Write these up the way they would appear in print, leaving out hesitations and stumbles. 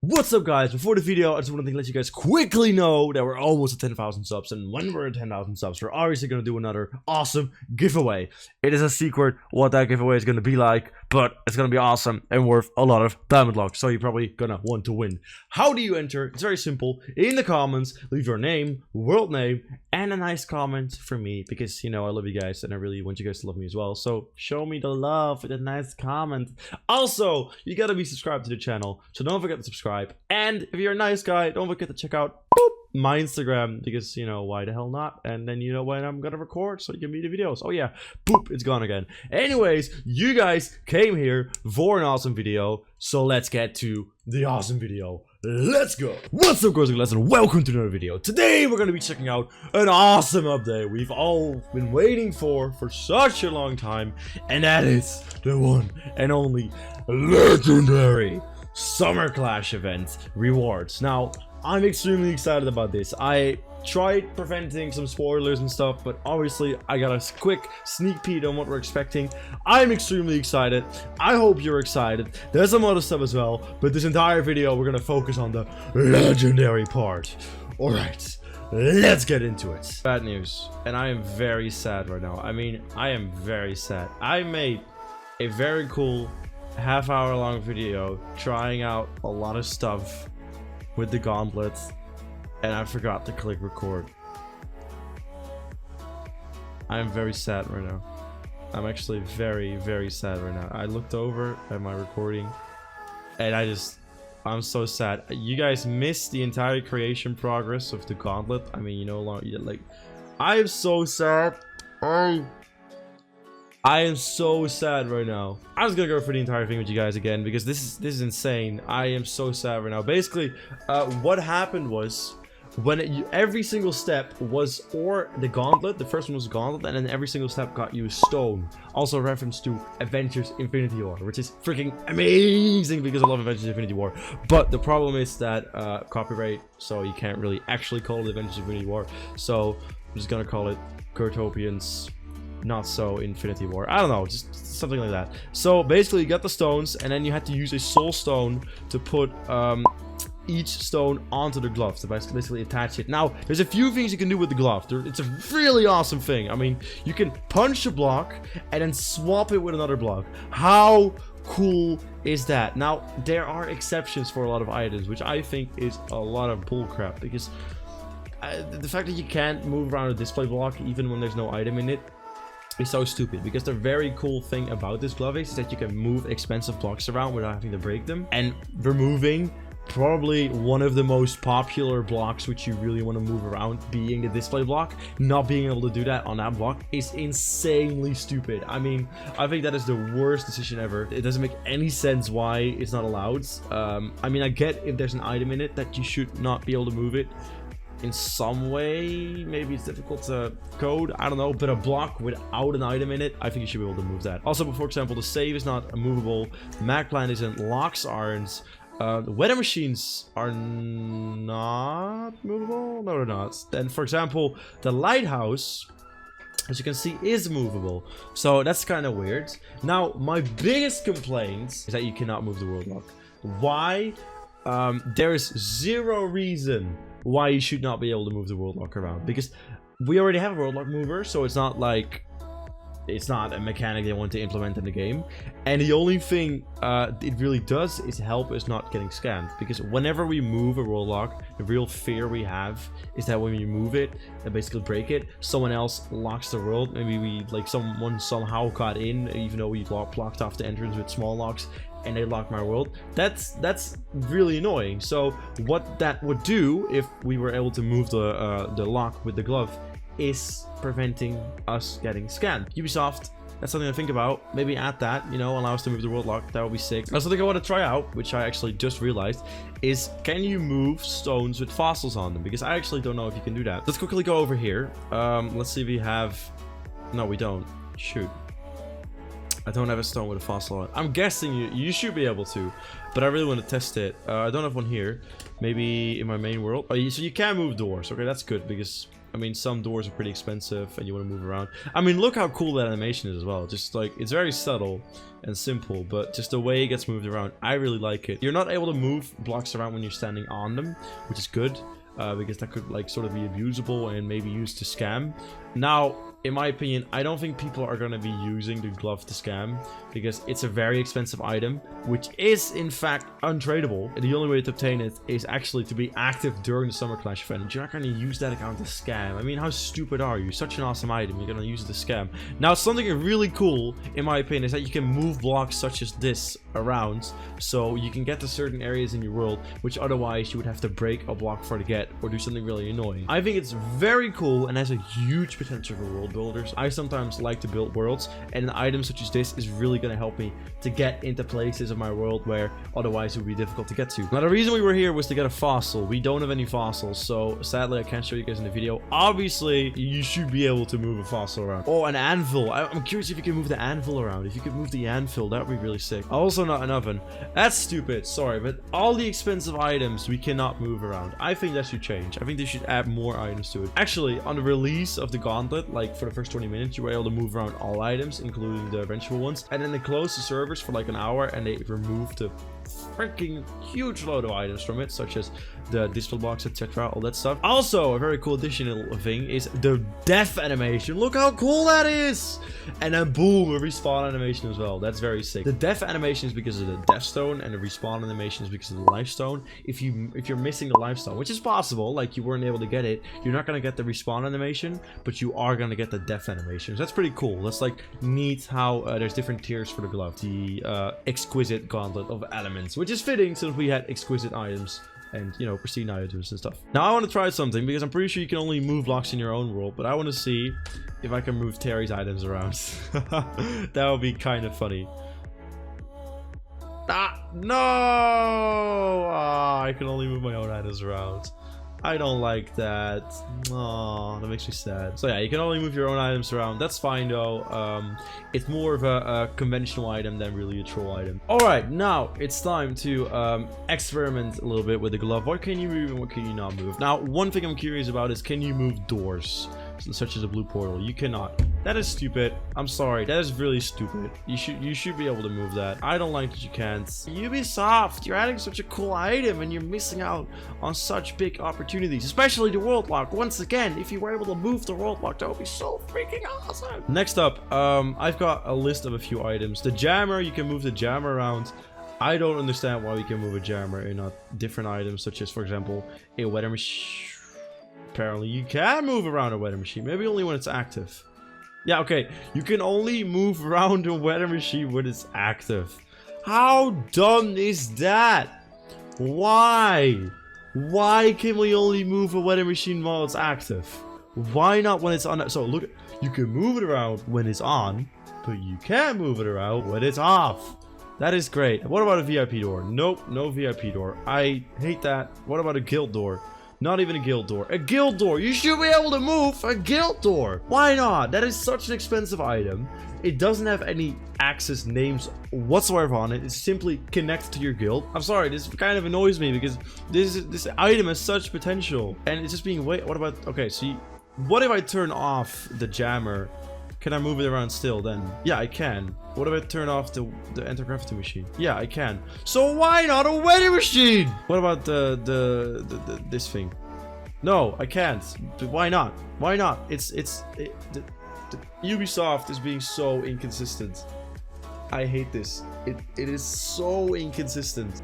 What's up, guys? Before the video, I just wanted to let you guys quickly know that we're almost at 10,000 subs, and when we're at 10,000 subs, we're obviously going to do another awesome giveaway. It is a secret what that giveaway is going to be like, but it's going to be awesome and worth a lot of diamond locks, so you're probably going to want to win. How do you enter? It's very simple. In the comments, leave your name, world name, and a nice comment for me, because, you know, I love you guys, and I really want you guys to love me as well, so show me the love with a nice comment. Also, you got to be subscribed to the channel, so don't forget to subscribe. And if you're a nice guy, don't forget to check out my Instagram, because, you know, why the hell not? And then you know when I'm gonna record, so you can meet the videos. Oh yeah, boop, it's gone again. Anyways, you guys came here for an awesome video, so let's get to the awesome video. Let's go. What's up, guys and welcome to another video. Today we're gonna be checking out an awesome update we've all been waiting for such a long time, and that is the one and only legendary Summer Clash event rewards. Now, I'm extremely excited about this. I tried preventing some spoilers and stuff, but obviously I got a quick sneak peek on what we're expecting. I'm extremely excited. I hope you're excited. There's some other stuff as well, but this entire video we're gonna focus on the legendary part. Alright, let's get into it. Bad news, and I am very sad right now. I mean, I am very sad. I made a very cool half-hour long video trying out a lot of stuff with the Gauntlet, and I forgot to click record. I'm very sad right now. I'm actually very sad right now. I looked over at my recording and I'm so sad. You guys missed the entire creation progress of the Gauntlet. I mean, you know, like, I am so sad. I am so sad right now. I was gonna go for the entire thing with you guys again, because this is insane. I am so sad right now. Basically, what happened was, when every single step was or the Gauntlet, the first one was Gauntlet, and then every single step got you a stone. Also a reference to Avengers Infinity War, which is freaking amazing, because I love Avengers Infinity War. But the problem is that copyright, so you can't really actually call it Avengers Infinity War. So I'm just gonna call it Growtopians Not So Infinity War. I don't know, just something like that. So basically you got the stones, and then you had to use a soul stone to put each stone onto the glove to basically attach it. Now, there's a few things you can do with the glove. It's a really awesome thing. I mean, you can punch a block and then swap it with another block. How cool is that? Now, there are exceptions for a lot of items, which I think is a lot of bullcrap, because the fact that you can't move around a display block even when there's no item in it is so stupid, because the very cool thing about this glove is that you can move expensive blocks around without having to break them, and removing probably one of the most popular blocks which you really want to move around, being the display block, not being able to do that on that block is insanely stupid. I mean, I think that is the worst decision ever. It doesn't make any sense why it's not allowed. I mean, I get if there's an item in it that you should not be able to move it in some way. Maybe it's difficult to code, I don't know, but a block without an item in it, I think you should be able to move that. Also, for example, the save is not movable, the mag plant isn't, locks aren't, the weather machines are not movable. No, they're not. Then, for example, the lighthouse, as you can see, is movable, so that's kind of weird. Now, my biggest complaint is that you cannot move the world lock. Why? There is zero reason why you should not be able to move the world lock around, because we already have a world lock mover, so it's not like it's not a mechanic they want to implement in the game. And the only thing it really does is help us not getting scammed, because whenever we move a world lock, the real fear we have is that when you move it and basically break it, someone else locks the world. Maybe we, like, someone somehow got in, even though we blocked off the entrance with small locks, and they locked my world. That's really annoying. So what that would do, if we were able to move the lock with the glove, is preventing us getting scammed. Ubisoft, that's something to think about. Maybe add that, you know, allow us to move the world lock. That would be sick. Now, something I want to try out, which I actually just realized, is can you move stones with fossils on them? Because I actually don't know if you can do that. Let's quickly go over here. Let's see if we have... No, we don't. Shoot. I don't have a stone with a fossil on it. I'm guessing you should be able to, but I really want to test it. I don't have one here. Maybe in my main world. Oh, so you can move doors. Okay, that's good, because I mean, some doors are pretty expensive and you want to move around. I mean, look how cool that animation is as well. Just like, it's very subtle and simple, but just the way it gets moved around, I really like it. You're not able to move blocks around when you're standing on them, which is good, because that could like sort of be abusable and maybe used to scam. Now, in my opinion, I don't think people are going to be using the glove to scam, because it's a very expensive item, which is in fact untradeable. And the only way to obtain it is actually to be active during the Summer Clash event. You're not going to use that account to scam. I mean, how stupid are you? Such an awesome item. You're going to use it to scam. Now, something really cool, in my opinion, is that you can move blocks such as this around, so you can get to certain areas in your world, which otherwise you would have to break a block for to get, or do something really annoying. I think it's very cool and has a huge potential for world builders. I sometimes like to build worlds, and an item such as this is really going to help me to get into places of my world where otherwise it would be difficult to get to. Now, the reason we were here was to get a fossil. We don't have any fossils, so sadly I can't show you guys in the video. Obviously, you should be able to move a fossil around. Oh, an anvil. I'm curious if you can move the anvil around. If you could move the anvil, that would be really sick. Also, not an oven. That's stupid, sorry, but all the expensive items we cannot move around. I think that should change. I think they should add more items to it. Actually, on the release of the Gauntlet, like for the first 20 minutes, you were able to move around all items, including the eventual ones, and then they closed the servers for like an hour and they removed the freaking huge load of items from it, such as the display blocks, etc., all that stuff. Also, a very cool additional thing is the death animation. Look how cool that is! And then boom, a respawn animation as well. That's very sick. The death animation is because of the death stone, and the respawn animation is because of the life stone. If you're missing the life stone, which is possible, like you weren't able to get it, you're not gonna get the respawn animation, but you are gonna get the death animation. So that's pretty cool. That's like neat how there's different tiers for the glove. The exquisite gauntlet of elements, which is fitting since we had exquisite items and, you know, pristine items and stuff. Now I want to try something, because I'm pretty sure you can only move blocks in your own world, but I want to see if I can move Terry's items around. That would be kind of funny. Ah, no! Ah, I can only move my own items around. I don't like that. Oh, that makes me sad. So yeah, you can only move your own items around. That's fine though. It's more of a conventional item than really a troll item. Alright, now it's time to experiment a little bit with the glove. What can you move and what can you not move? Now, one thing I'm curious about is, can you move doors? Such as a blue portal. You cannot. That is stupid. I'm sorry. That is really stupid. You should be able to move that. I don't like that you can't. Ubisoft, you're adding such a cool item and you're missing out on such big opportunities, especially the world lock. Once again, if you were able to move the world lock, that would be so freaking awesome. Next up, I've got a list of a few items. The jammer, you can move the jammer around. I don't understand why we can move a jammer in different items, such as, for example, a weather machine. Apparently you can move around a weather machine, maybe only when it's active. Yeah, okay, you can only move around a weather machine when it's active. How dumb is that? Why can we only move a weather machine while it's active? Why not when it's on? So look, you can move it around when it's on, but you can't move it around when it's off. That is great. What about a VIP door? Nope, no VIP door. I hate that. What about a guild door? Not even a guild door. A guild door! You should be able to move a guild door! Why not? That is such an expensive item. It doesn't have any access names whatsoever on it. It's simply connected to your guild. I'm sorry, this kind of annoys me because this item has such potential. And it's just being what about... Okay, so what if I turn off the jammer? Can I move it around still then? Yeah, I can. What if I turn off the anti-gravity machine? Yeah, I can. So why not a weather machine? What about this thing? No, I can't. But why not? Why not? Ubisoft is being so inconsistent. I hate this. It is so inconsistent.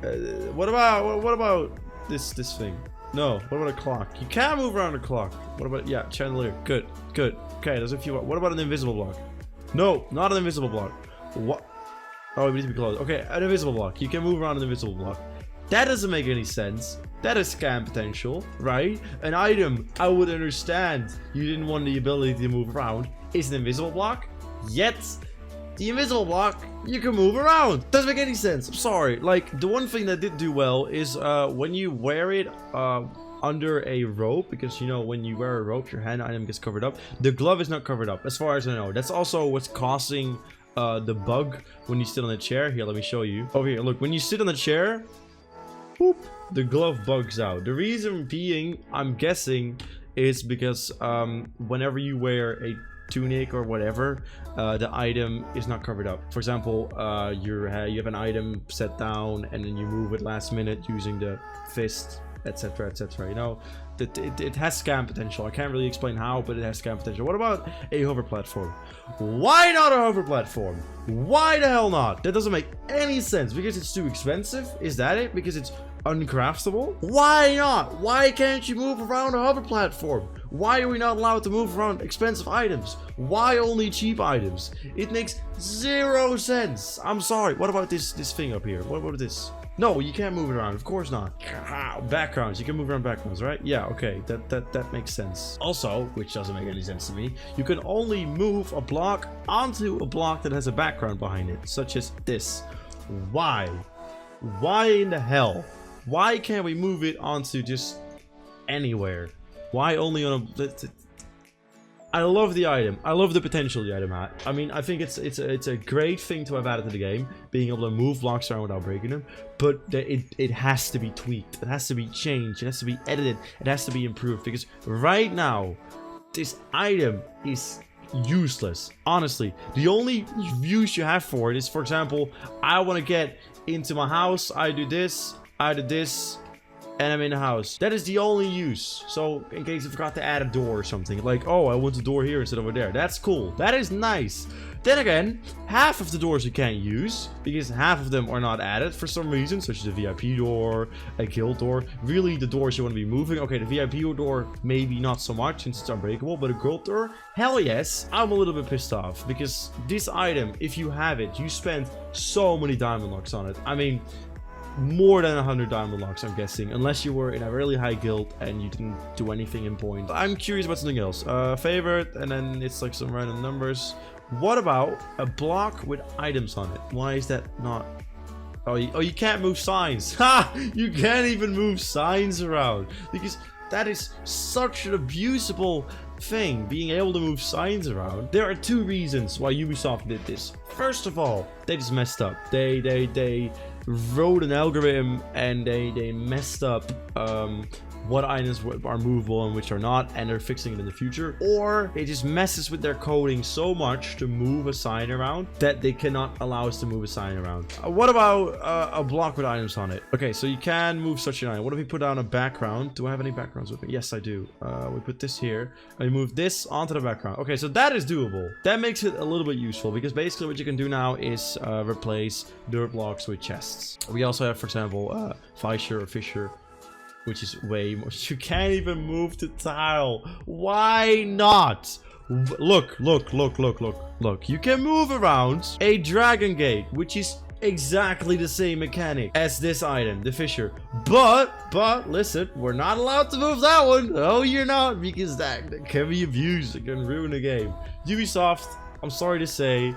What about this thing? No. What about a clock? You can't move around a clock. What about, yeah, chandelier. Good. Good. Okay, there's a few. What about an invisible block? No, not an invisible block. What? Oh, it needs to be closed. Okay, an invisible block. You can move around an invisible block. That doesn't make any sense. That is scam potential, right? An item I would understand you didn't want the ability to move around is an invisible block. Yet, the invisible block you can move around. Doesn't make any sense. I'm sorry. Like, the one thing that did do well is when you wear it under a rope, because you know when you wear a rope your hand item gets covered up. The glove is not covered up as far as I know. That's also what's causing the bug when you sit on the chair. Here, let me show you. Over here, look, when you sit on the chair, boop, the glove bugs out. The reason being, I'm guessing, is because whenever you wear a tunic or whatever, the item is not covered up. For example, you have an item set down and then you move it last minute using the fist, etc, etc. You know, it has scam potential. I can't really explain how, but it has scam potential. What about a hover platform? Why not a hover platform? Why the hell not? That doesn't make any sense. Because it's too expensive? Is that it? Because it's uncraftable? Why not? Why can't you move around a hover platform? Why are we not allowed to move around expensive items? Why only cheap items? It makes zero sense. I'm sorry. What about this thing up here? What about this? No, you can't move it around. Of course not. Backgrounds. You can move around backgrounds, right? Yeah, okay. That makes sense. Also, which doesn't make any sense to me, you can only move a block onto a block that has a background behind it, such as this. Why? Why in the hell? Why can't we move it onto just anywhere? Why only on a... I love the item. I love the potential the item had. I mean, I think it's a great thing to have added to the game, being able to move blocks around without breaking them. But it has to be tweaked. It has to be changed. It has to be edited. It has to be improved. Because right now, this item is useless. Honestly, the only use you have for it is, for example, I want to get into my house. I do this. I do this. And I'm in the house. That is the only use. So, in case I forgot to add a door or something. Like, oh, I want a door here instead of over there. That's cool. That is nice. Then again, half of the doors you can't use. Because half of them are not added for some reason. Such as a VIP door, a guild door. Really, the doors you want to be moving. Okay, the VIP door, maybe not so much since it's unbreakable. But a guild door, hell yes. I'm a little bit pissed off. Because this item, if you have it, you spend so many diamond locks on it. I mean... more than 100 diamond locks, I'm guessing, unless you were in a really high guild and you didn't do anything in point. I'm curious about something else. Favorite, and then it's like some random numbers. What about a block with items on it? Why is that not... Oh, you can't move signs. Ha! You can't even move signs around. Because that is such an abusable thing, being able to move signs around. There are two reasons why Ubisoft did this. First of all, they just messed up. They wrote an algorithm and they messed up what items are movable and which are not, and they're fixing it in the future. Or it just messes with their coding so much to move a sign around that they cannot allow us to move a sign around. What about a block with items on it? Okay, so you can move such an item. What if we put down a background? Do I have any backgrounds with me? Yes, I do. We put this here and we move this onto the background. Okay, so that is doable. That makes it a little bit useful because basically what you can do now is replace dirt blocks with chests. We also have, for example, Fisher or Fisher, which is way more. You can't even move the tile. Why not? Look. You can move around a dragon gate, which is exactly the same mechanic as this item, the Fisher. But listen, we're not allowed to move that one. Oh, you're not, because that can be abused. It can ruin the game. Ubisoft, I'm sorry to say,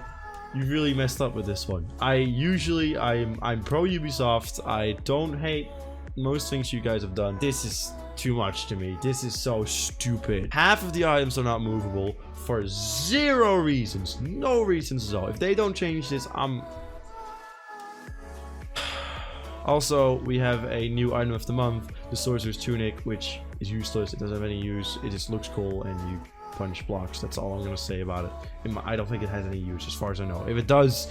you really messed up with this one. I'm pro Ubisoft. I don't hate most things you guys have done. This is too much to me. This is so stupid. Half of the items are not movable for zero reasons. No reasons at all. If they don't change this, I'm... Also, we have a new item of the month, the Sorcerer's Tunic, which is useless. It doesn't have any use. It just looks cool and you punch blocks. That's all I'm gonna say about it. I don't think it has any use as far as I know. If it does,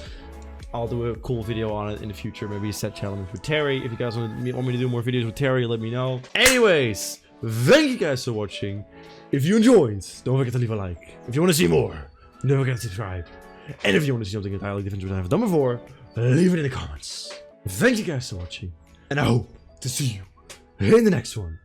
I'll do a cool video on it in the future. Maybe a set challenge with Terry. If you guys want me to do more videos with Terry, let me know. Anyways, thank you guys for watching. If you enjoyed, don't forget to leave a like. If you want to see more, don't forget to subscribe. And if you want to see something entirely different to what I've done before, leave it in the comments. Thank you guys for watching. And I hope to see you in the next one.